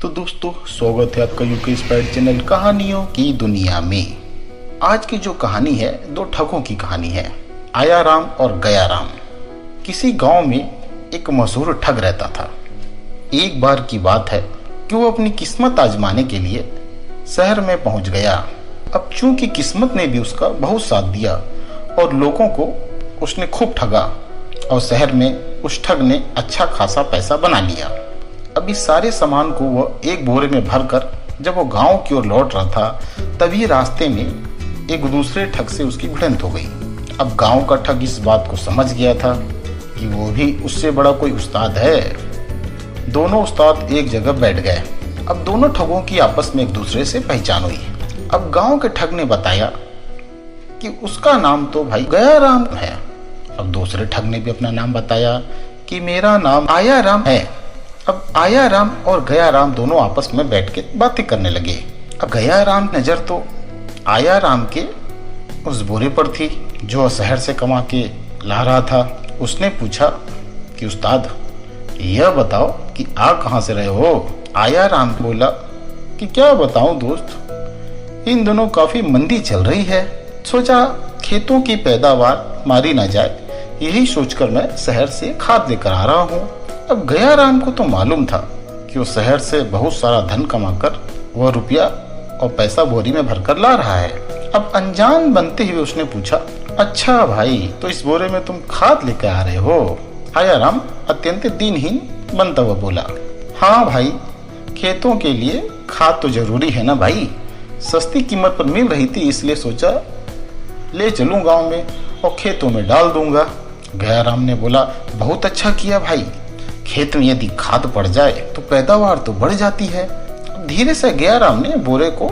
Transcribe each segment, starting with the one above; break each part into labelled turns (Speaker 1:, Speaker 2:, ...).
Speaker 1: तो दोस्तों, स्वागत है आपका यूके स्पाइड चैनल कहानियों की दुनिया में। आज की जो कहानी है, दो ठगों की कहानी है, आया राम और गया राम। किसी गांव में एक मशहूर ठग रहता था। एक बार की बात है कि वो अपनी किस्मत आजमाने के लिए शहर में पहुंच गया। अब चूंकि किस्मत ने भी उसका बहुत साथ दिया और लोगों को उसने खूब ठगा और शहर में उस ठग ने अच्छा खासा पैसा बना लिया। अब इस सारे सामान को वह एक बोरे में भरकर जब वो गांव की ओर लौट रहा था, तभी रास्ते में एक दूसरे ठग से उसकी भिड़ंत हो गई। अब गांव का ठग इस बात को समझ गया था कि वो भी उससे बड़ा कोई उस्ताद है। दोनों उस्ताद एक जगह बैठ गए। अब दोनों ठगों की आपस में एक दूसरे से पहचान हुई। अब गांव के ठग ने बताया कि उसका नाम तो भाई गया राम है। अब दूसरे ठग ने भी अपना नाम बताया कि मेरा नाम आया राम है। अब आया राम और गया राम दोनों आपस में बैठ के बातें करने लगे। अब गया राम नजर तो आया राम के उस बोरे पर थी जो शहर से कमा के ला रहा था। उसने पूछा कि उस्ताद, यह बताओ कि आ कहाँ से रहे हो? आया राम बोला कि क्या बताऊं दोस्त, इन दोनों काफी मंदी चल रही है। सोचा खेतों की पैदावार मारी ना जाए, यही सोचकर मैं शहर से खाद लेकर आ रहा हूँ। अब गया राम को तो मालूम था कि वो शहर से बहुत सारा धन कमाकर वह रुपया और पैसा बोरी में भरकर ला रहा है। अब अनजान बनते हुए उसने पूछा, अच्छा भाई, तो इस बोरे में तुम खाद लेकर आ रहे हो? आया राम अत्यंत दीनहीन बनता हुआ बोला, हाँ भाई, खेतों के लिए खाद तो जरूरी है ना भाई। सस्ती कीमत पर मिल रही थी, इसलिए सोचा ले चलूं गांव में और खेतों में डाल दूंगा। गया राम ने बोला, बहुत अच्छा किया भाई, खेत में यदि खाद पड़ जाए तो पैदावार तो बढ़ जाती है। धीरे से गया राम ने बोरे को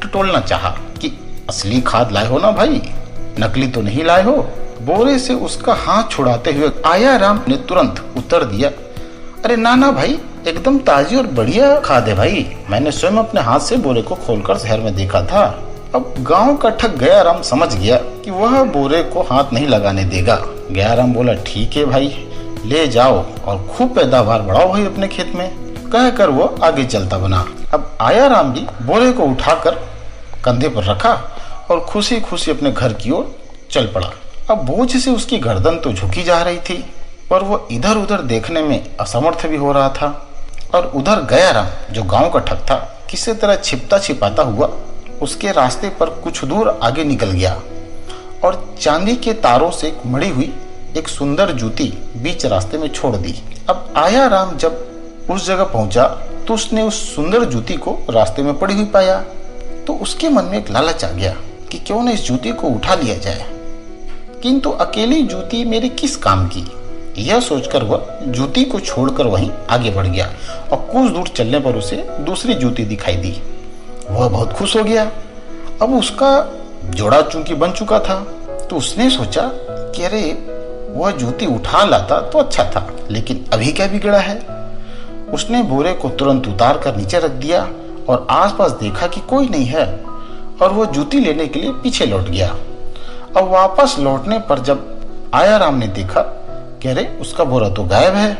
Speaker 1: टटोलना चाहा कि असली खाद लाए हो ना भाई, नकली तो नहीं लाए हो। बोरे से उसका हाथ छुड़ाते हुए आया राम ने तुरंत उत्तर दिया, अरे ना भाई, एकदम ताजी और बढ़िया खाद है भाई, मैंने स्वयं अपने हाथ से बोरे को खोलकर शहर में देखा था। अब गांव का ठग गया राम समझ गया कि वह बोरे को हाथ नहीं लगाने देगा। गया राम बोला, ठीक है भाई, ले जाओ और खूब पैदावार बढ़ाओ भाई अपने खेत में। कहकर वो आगे चलता बना। अब आया राम भी बोरे को उठाकर कंधे पर रखा और खुशी खुशी अपने घर की ओर चल पड़ा। अब बोझ से उसकी गर्दन तो झुकी जा रही थी, पर वो इधर उधर देखने में असमर्थ भी हो रहा था। और उधर गया राम जो गांव का ठग था, किसी तरह छिपता छिपाता हुआ उसके रास्ते पर कुछ दूर आगे निकल गया और चांदी के तारों से मड़ी हुई एक सुंदर जूती बीच रास्ते में छोड़ दी। अब आया राम जब उस जगह पहुंचा तो उसने उस सुंदर जूती को रास्ते में पड़ी हुई पाया। तो उसके मन में एक लालच आ गया कि क्यों न इस जूती को उठा लिया जाए, किंतु अकेली जूती मेरे किस काम की। यह सोचकर वह जूती को छोड़कर वहीं आगे बढ़ गया और कुछ दूर चलने पर उसे दूसरी जूती दिखाई दी। वह बहुत खुश हो गया। अब उसका जोड़ा चूंकि बन चुका था, तो उसने सोचा कि अरे, वह जूती उठा लाता तो अच्छा था, लेकिन अभी क्या बिगड़ा है। उसने बोरे को तुरंत उतार कर नीचे रख दिया और आसपास देखा कि कोई नहीं है और वह जूती लेने के लिए पीछे लौट गया। अब वापस लौटने पर जब आया राम ने देखा कि अरे, उसका बोरा तो गायब है।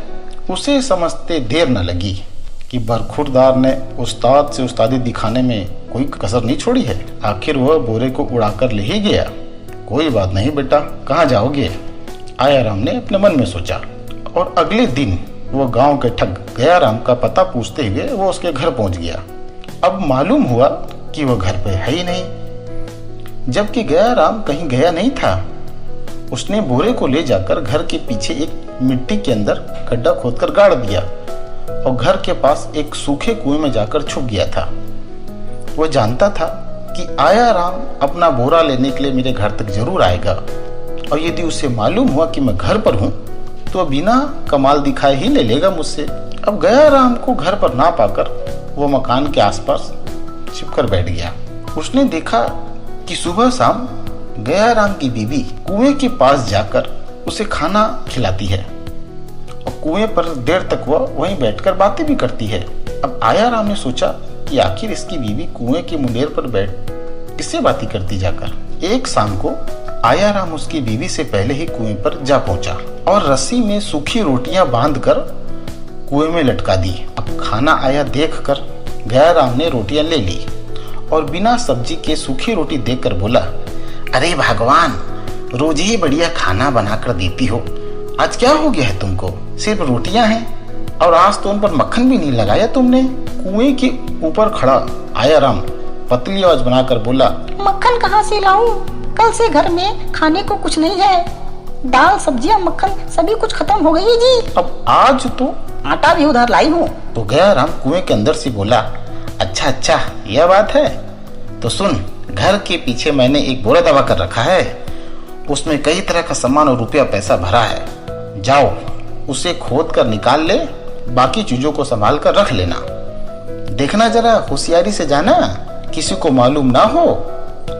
Speaker 1: उसे समझते देर न लगी कि बरखुरदार ने उस्ताद से उस्तादी दिखाने में कोई कसर नहीं छोड़ी है। आखिर वह बोरे को उड़ाकर ले ही गया। कोई बात नहीं बेटा, कहाँ जाओगे? आया राम ने अपने मन में सोचा। और अगले दिन वो गांव के ठग गया राम का पता पूछते हुए वो उसके घर पहुंच गया। अब मालूम हुआ कि वह घर पे है ही नहीं, जबकि गया राम कहीं गया नहीं था। उसने बोरे को ले जाकर घर के पीछे एक मिट्टी के अंदर गड्ढा खोदकर गाड़ दिया और घर के पास एक सूखे कुएं में जाकर छुप गया था। वह जानता था कि आया राम अपना बोरा लेने के लिए मेरे घर तक जरूर आएगा और यदि उसे मालूम हुआ कि मैं घर पर हूं तो बिना कमाल दिखाए ही ले लेगा मुझसे। अब गया राम को घर पर ना पाकर वो मकान के आसपास छिपकर बैठ गया। उसने देखा कि सुबह शाम गया राम की बीवी कुएं के पास जाकर उसे खाना खिलाती है और कुएं पर देर तक वह वहीं बैठकर बातें भी करती है। अब आया राम ने सोचा कि आखिर इसकी बीवी कुएं के मुंडेर पर बैठ किससे बातें करती जाकर। एक शाम को आया राम उसकी बीवी से पहले ही कुएं पर जा पहुंचा और रस्सी में सूखी रोटियां बांधकर कुएं में लटका दी। अब खाना आया देखकर गया राम ने रोटियां ले ली और बिना सब्जी के सूखी रोटी देखकर बोला, अरे भगवान, रोज ही बढ़िया खाना बनाकर देती हो, आज क्या हो गया है तुमको? सिर्फ रोटियां हैं और आज तो उन पर मक्खन भी नहीं लगाया तुमने। कुएं के ऊपर खड़ा आया राम पतली आवाज बनाकर बोला,
Speaker 2: मक्खन कहाँ से लाऊं? कल से घर में खाने को कुछ नहीं है, दाल सब्जियां मक्खन सभी कुछ खत्म हो गई है जी।
Speaker 1: अब आज तो
Speaker 2: आटा भी उधार लाई हूँ।
Speaker 1: तो गया राम कुएं के अंदर से बोला, अच्छा यह बात है, तो सुन, घर के पीछे मैंने एक बोरा दबा कर रखा है, उसमें कई तरह का सामान और रुपया पैसा भरा है, जाओ उसे खोद कर निकाल ले, बाकी चीजों को संभाल कर रख लेना, देखना जरा होशियारी से जाना, किसी को मालूम ना हो।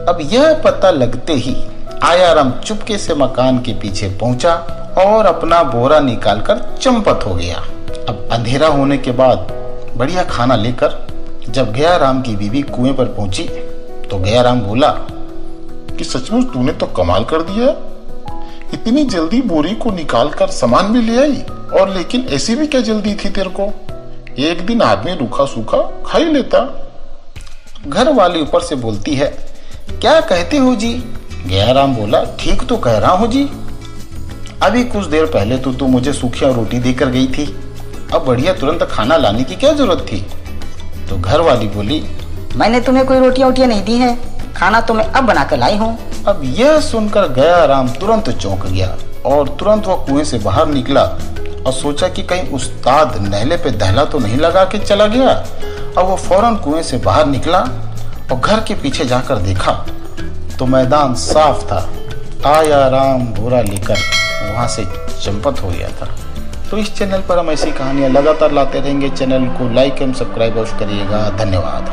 Speaker 1: अब यह पता लगते ही आया राम चुपके से मकान के पीछे पहुंचा और अपना बोरा निकालकर चंपत हो गया। अब अंधेरा होने के बाद बढ़िया खाना लेकर जब गया राम की बीवी कुएं पर पहुंची तो गया राम बोला
Speaker 3: कि सचमुच तूने तो कमाल कर दिया, इतनी जल्दी बोरी को निकाल कर सामान भी ले आई, और लेकिन ऐसी भी क्या जल्दी थी तेरे को? एक दिन आदमी रूखा सूखा खा ही लेता।
Speaker 1: घर वाली ऊपर से बोलती है, क्या कहते हो जी? गया राम बोला, ठीक तो कह रहा हूँ जी, अभी कुछ देर पहले तो तू मुझे सूखी रोटी देकर गई थी, अब बढ़िया तुरंत खाना लाने की क्या जरूरत थी? तो घर वाली बोली,
Speaker 2: मैंने तुम्हें कोई रोटियां नहीं दी है, खाना तो मैं अब बना कर लाई हूँ।
Speaker 1: अब यह सुनकर गया राम तुरंत चौंक गया और तुरंत वह कुएं से बाहर निकला और सोचा कि कहीं उस्ताद नहले पे दहला तो नहीं लगा के चला गया। अब वो फौरन कुएं से बाहर निकला और घर के पीछे जाकर देखा तो मैदान साफ था। आया राम बोरा लेकर वहां से चंपत हो गया था। तो इस चैनल पर हम ऐसी कहानियां लगातार लाते रहेंगे। चैनल को लाइक एवं सब्सक्राइब करिएगा। धन्यवाद।